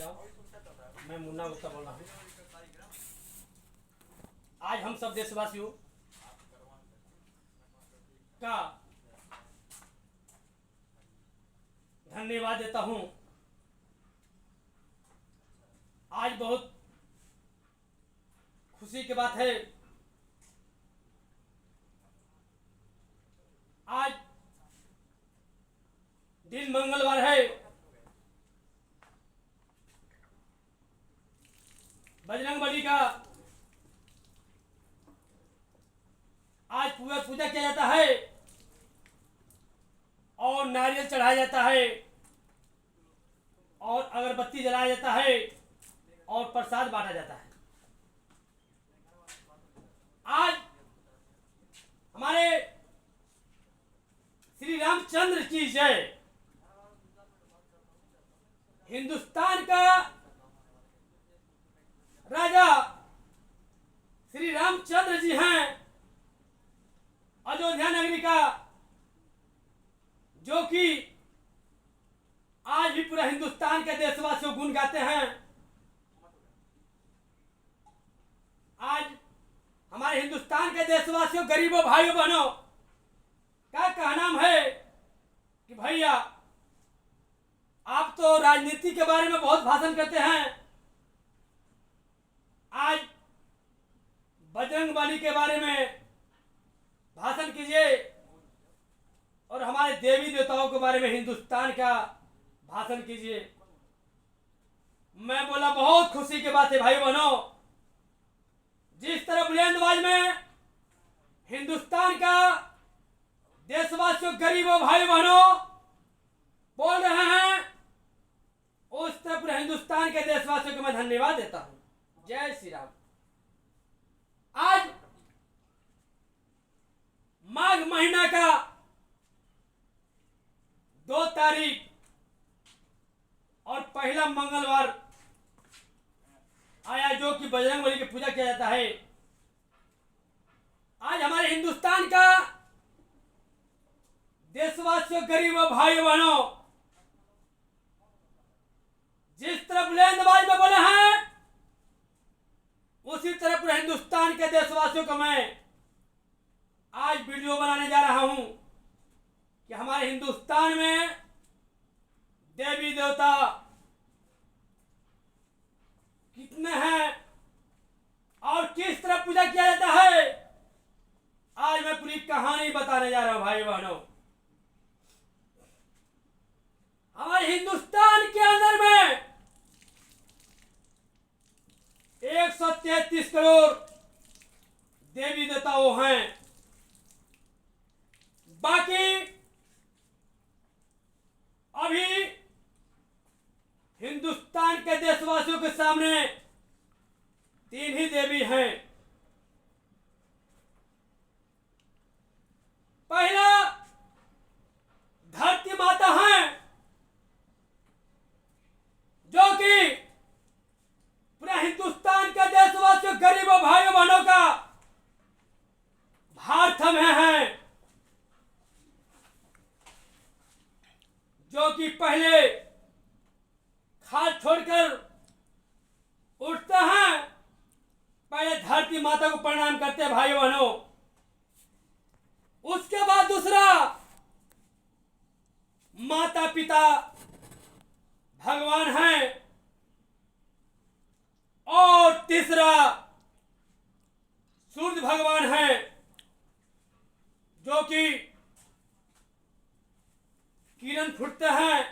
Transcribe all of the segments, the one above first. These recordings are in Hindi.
जाओ। मैं मुन्ना गुप्ता बोल रहा हूँ। आज हम सब देशवासियों का धन्यवाद देता हूँ। आज बहुत खुशी की बात है। आज दिन मंगलवार है। बजरंगबली का आज पूजा किया जाता है और नारियल चढ़ाया जाता है और अगरबत्ती जलाया जाता है और प्रसाद बांटा जाता है। आज हमारे श्री रामचंद्र की जय। हिंदुस्तान का राजा श्री रामचंद्र जी हैं, अयोध्या नगरी का, जो कि आज भी पूरा हिंदुस्तान के देशवासियों गुण गाते हैं। आज हमारे हिंदुस्तान के देशवासियों, गरीबों, भाइयों बहनों का कहना है कि भैया आप तो राजनीति के बारे में बहुत भाषण करते हैं, आज बजरंगबली के बारे में भाषण कीजिए और हमारे देवी देवताओं के बारे में हिंदुस्तान का भाषण कीजिए। मैं बोला बहुत खुशी की बात है भाई बहनों। जिस तरह बुलंदबाज में हिंदुस्तान का देशवासियों, गरीबों, भाई बहनों बोल रहे हैं, उस तरह पूरे हिंदुस्तान के देशवासियों को मैं धन्यवाद देता हूं। जय श्री राम। आज माघ महीना का 2 तारीख और पहला मंगलवार आया, जो कि बजरंगबली की पूजा किया जाता है। आज हमारे हिंदुस्तान का देशवासियों, गरीबों, भाई बहनों, जिस तरह बुलंदबाज में बोले हैं, उसी तरह पूरे हिंदुस्तान के देशवासियों को मैं आज वीडियो बनाने जा रहा हूं कि हमारे हिंदुस्तान में देवी देवता कितने हैं और किस तरह पूजा किया जाता है। आज मैं पूरी कहानी बताने जा रहा हूं भाई बहनों। हमारे हिंदुस्तान के अंदर में 133 करोड़ देवी देवता वो हैं। बाकी अभी हिंदुस्तान के देशवासियों के सामने 3 ही देवी हैं। पहला धरती माता हैं, जो कि पूरा हिंदुस्तान के देशवासियों, गरीबों, भाइयों बहनों का भार थामे हैं, जो कि पहले खाल छोड़कर उठते हैं, पहले धरती माता को प्रणाम करते हैं भाइयों बहनों। उसके बाद दूसरा माता पिता भगवान हैं और तीसरा सूर्य भगवान हैं, जो कि किरण फूटते हैं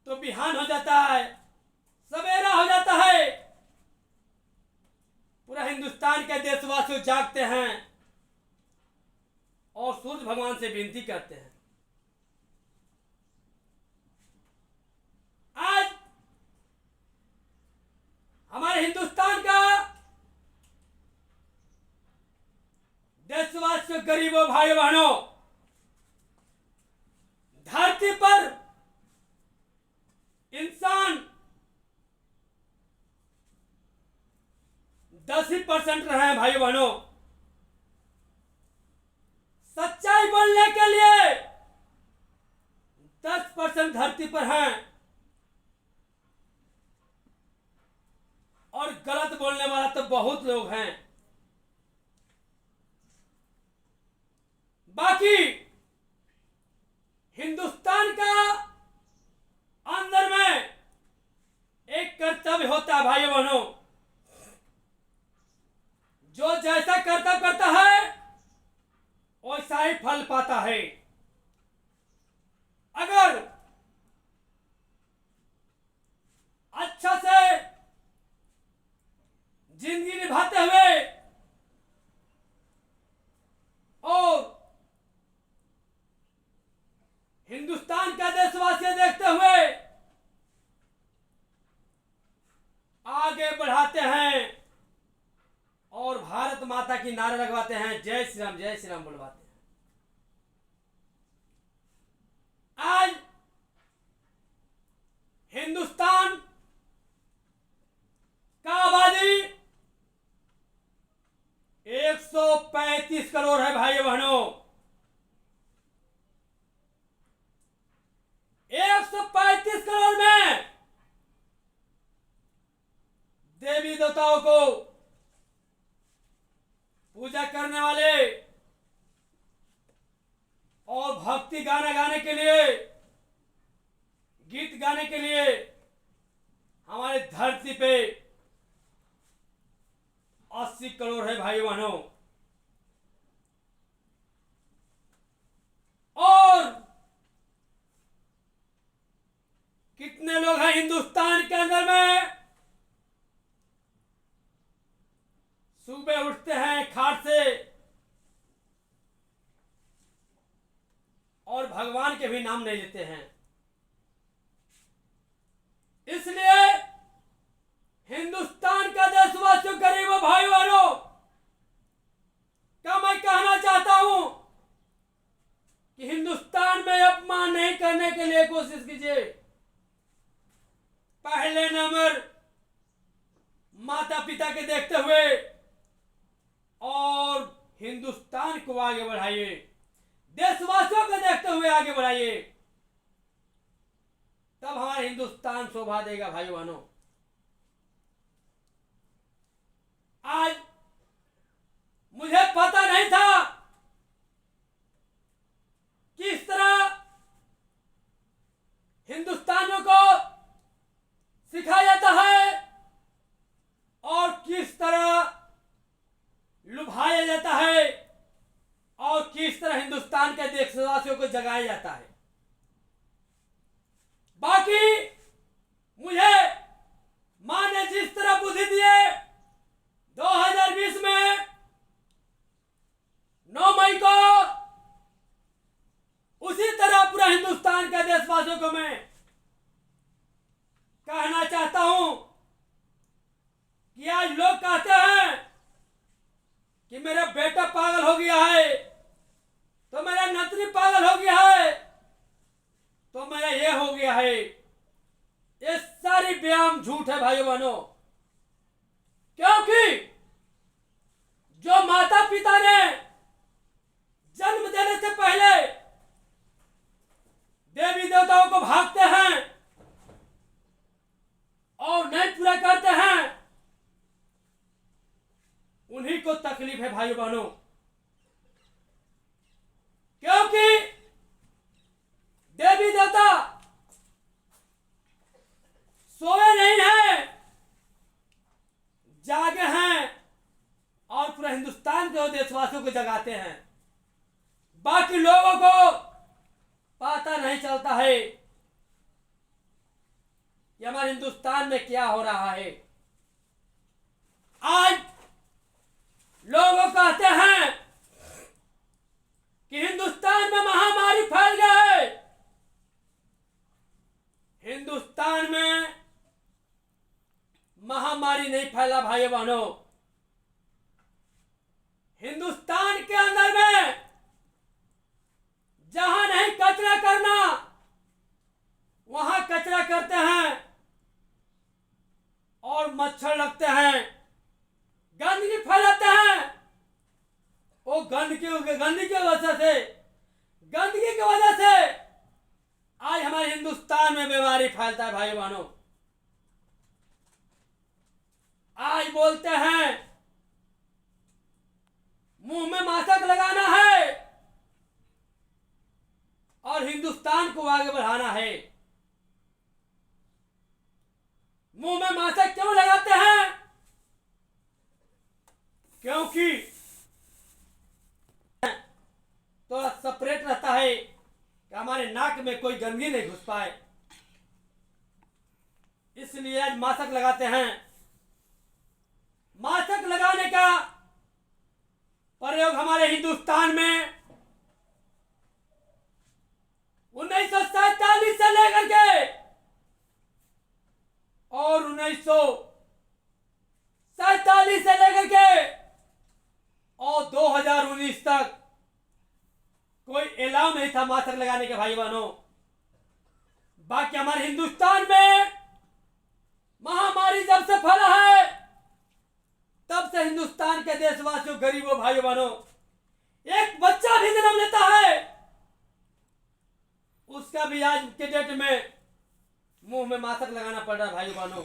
तो बिहान हो जाता है, सवेरा हो जाता है, पूरा हिंदुस्तान के देशवासी जागते हैं और सूर्य भगवान से विनती करते हैं। आज हमारे हिंदुस्तान का देशवासियों, गरीबों, भाई बहनों, धरती पर इंसान 10% रहे हैं भाई बहनों। सच्चाई बोलने के लिए 10% धरती पर हैं लोग हैं। बाकी हिंदुस्तान का अंदर में एक कर्तव्य होता है भाइयों बहनों। जो जैसा कर्तव्य करता है वैसा ही फल पाता है। अगर अच्छा से जिंदगी निभाते हुए और हिंदुस्तान का देशवासी देखते हुए आगे बढ़ाते हैं और भारत माता की नारे लगवाते हैं, जय श्री राम बुलवाते हैं। आज हिंदुस्तान का आबादी 135 करोड़ है भाइयों बहनों। 135 करोड़ में देवी देवताओं को पूजा करने वाले और भक्ति गाना गाने के लिए, गीत गाने के लिए हमारे धरती पे 80 करोड़ है भाई बहनों। और कितने लोग हैं हिंदुस्तान के अंदर में सुबह उठते हैं खाट से और भगवान के भी नाम नहीं लेते हैं। इसलिए हिंदुस्तान का देशवासियों, गरीबों, भाई बहनों का मैं कहना चाहता हूं कि हिंदुस्तान में अपमान नहीं करने के लिए कोशिश कीजिए। पहले नंबर माता पिता के देखते हुए और हिंदुस्तान को आगे बढ़ाइए, देशवासियों को देखते हुए आगे बढ़ाइए, तब हमारा हिंदुस्तान शोभा देगा भाई बहनों। आज मुझे पता नहीं था कि इस तरह हिंदुस्तानियों को सिखाया जाता है और किस तरह लुभाया जाता है और किस तरह हिंदुस्तान के देशवासियों को जगाया जाता है। बाकी मुझे मां ने जिस तरह बुद्धि दिए 2020 में 9 मई को, उसी तरह पूरा हिंदुस्तान के देशवासियों को मैं कहना चाहता हूं कि आज लोग कहते हैं कि मेरा बेटा पागल हो गया है, तो मेरा नतनी पागल हो गया है, तो मेरा ये हो गया है। ये सारी व्यायाम झूठ है भाइयों बहनों। क्योंकि जो माता पिता ने जन्म देने से पहले देवी देवताओं को भागते हैं और नहीं पूरा करते हैं, उन्हीं को तकलीफ है भाइयों बहनों। क्योंकि देवी देवता सोए नहीं हैं, जागे हैं और पूरा हिंदुस्तान के देशवासियों को जगाते हैं। बाकी लोगों को पता नहीं चलता है कि हमारे हिंदुस्तान में क्या हो रहा है। आज लोग कहते हैं कि हिंदुस्तान में महामारी फैल गई। हिंदुस्तान में महामारी नहीं फैला भाइयों बहनों। हिंदुस्तान के अंदर में जहां नहीं कचरा करना वहां कचरा करते हैं और मच्छर लगते हैं, गंदगी फैलाते हैं। वो गंदगी की वजह से आज हमारे हिंदुस्तान में बीमारी फैलता है भाई बहनों। आज बोलते हैं मुंह में मासक लगाना है और हिंदुस्तान को आगे बढ़ाना है। मुंह में मासक क्यों लगाते हैं? क्योंकि थोड़ा सेपरेट रहता है कि हमारे नाक में कोई गंदगी नहीं घुस पाए, इसलिए आज मास्क लगाते हैं। मास्क लगाने का प्रयोग हमारे हिंदुस्तान में 1947 से लेकर के और 1947 से लेकर के और 2019 तक कोई एलाउ नहीं था मास्क लगाने के भाई बहनों। बाकी हमारे हिंदुस्तान में महामारी जब से फैला है तब से हिंदुस्तान के देशवासियों, गरीबों, भाई बहनों, एक बच्चा भी जन्म लेता है उसका भी आज के डेट में मुंह में मास्क लगाना पड़ रहा है भाई बहनों।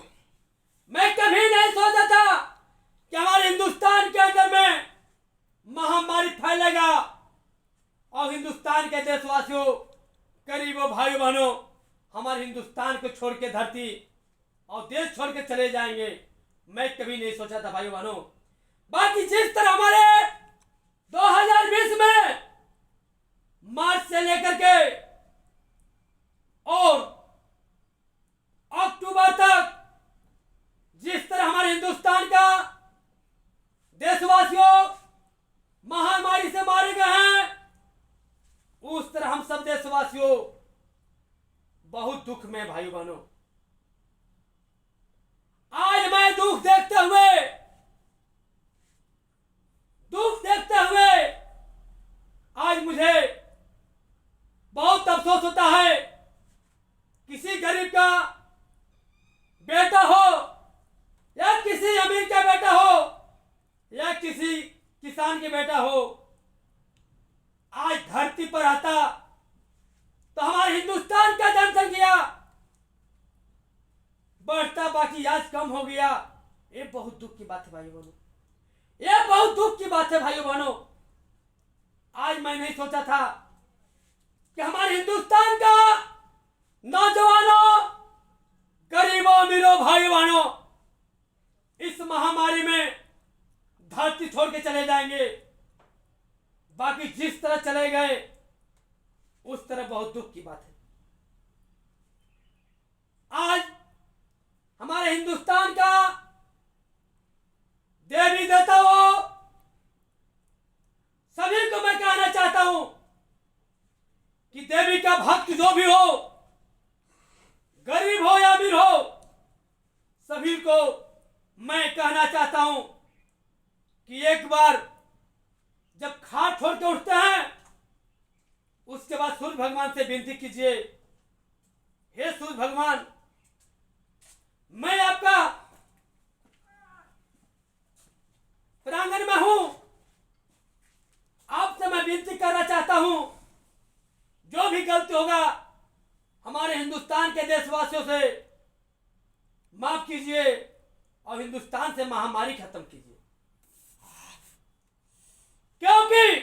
मैं कभी नहीं सोचा था कि हमारे हिंदुस्तान के अंदर में महामारी फैलेगा और हिंदुस्तान के देशवासियों, गरीबों, भाई बहनों, हमारे हिंदुस्तान को छोड़ के धरती और देश छोड़ के चले जाएंगे। मैं कभी नहीं सोचा था भाई बहनों। बाकी जिस तरह हमारे 2020 में मार्च से लेकर के और अक्टूबर तक जिस तरह हमारे हिंदुस्तान का देशवासियों महामारी से मारे गए हैं, उस तरह हम सब देशवासियों बहुत दुख में भाई बहनों। आज मैं दुख देखते हुए आज मुझे बहुत अफसोस होता है। किसी गरीब का बेटा हो या किसी अमीर का बेटा हो या किसी किसान के बेटा हो, आज धरती पर आता तो हमारे हिंदुस्तान का जनसंख्या बढ़ता, बाकी आज कम हो गया। ये बहुत दुख की बात है भाई बहनों, ये बहुत दुख की बात है भाई बहनों। आज मैं नहीं सोचा था कि हमारे हिंदुस्तान का नौजवानों, गरीबों, अमीरों, भाई बहनों इस महामारी में धरती छोड़ के चले जाएंगे। बाकी जिस तरह चले गए उस तरह बहुत दुख की बात है। आज हमारे हिंदुस्तान का देवी देवताओं सभी को मैं कहना चाहता हूं कि देवी का भक्त जो भी हो, गरीब हो या अमीर हो, सभी को मैं कहना चाहता हूं कि एक बार जब खाट छोड़ के उठते हैं उसके बाद सूर्य भगवान से विनती कीजिए, हे सूर्य भगवान, मैं आपका प्रांगण में हूं, आपसे मैं विनती करना चाहता हूं, जो भी गलती होगा हमारे हिंदुस्तान के देशवासियों से माफ कीजिए और हिंदुस्तान से महामारी खत्म कीजिए। क्योंकि